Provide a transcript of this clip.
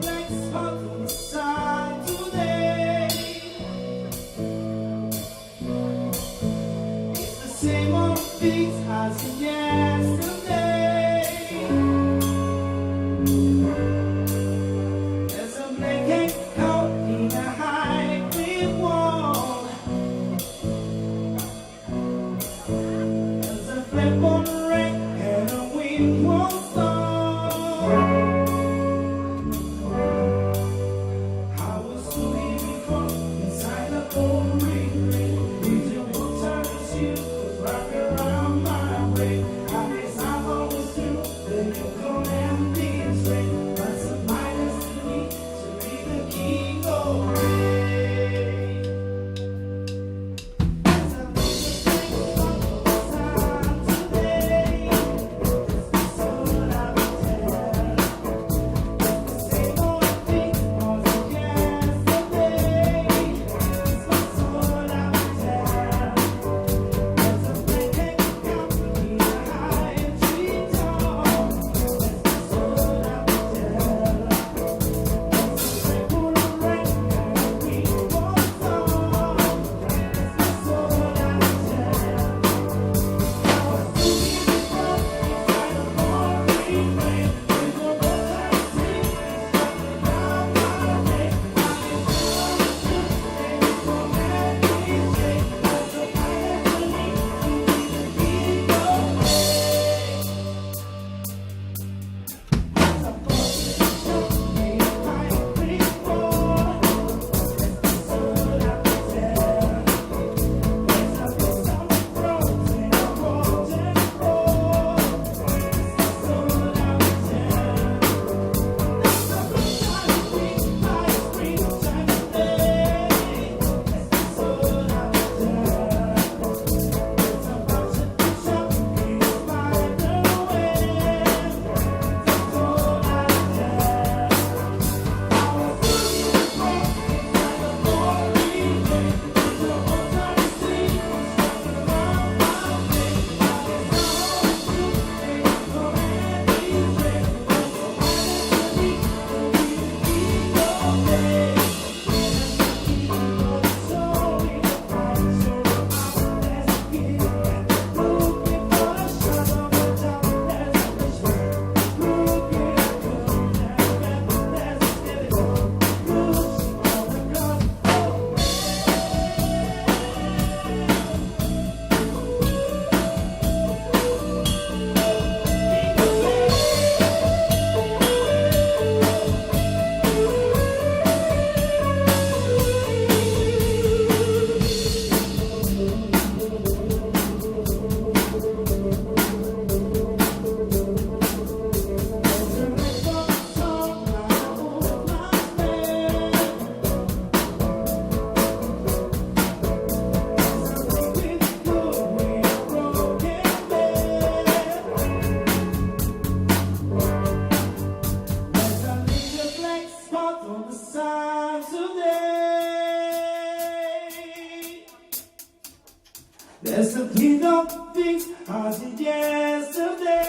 black spot on the side today. It's the same old things as yesterday. There's a blanket caught in a high cliff wall. There's a flip on the rain and a wind won't stop. I was swimming before inside a cold ring. With your water shoes was wrapped around my waist. I guess I've always knew that you come and be straight. But some minus to me to be the king of rain. There's a big thing on the side today. This is all I will tell. The same old thing was yesterday. This was all I will tell. There's a blanket company high tree tall. This is all I will tell. There's a flip on the rain and a wind won't stop. This is all I will tell. I was swimming before inside a pouring rain. With your water stream wrapped around my waist. I guess I always knew that you come and be straight. But so finally to be the king of rain. There's a fortune shop made of pine brick wall. This is all I will tell. There's a piece of frozen golden ball. This is all I will tell. There's a sunshine week by springtime today. This is all I will tell. There's a bunch of fish up in a spider web. This is all I will tell. I was swimming before inside a pouring rain. With your water stream was wrapped around my waist. I guess I always knew that you come and be straight. But so finally to be the king of rain. There's the king of the soul in the fire, so there's a king looking for the shadow of the top. There's a fishman looking at the moon. There's a steady one losing all the blood. On the side today, there's a pin of things as in yesterday.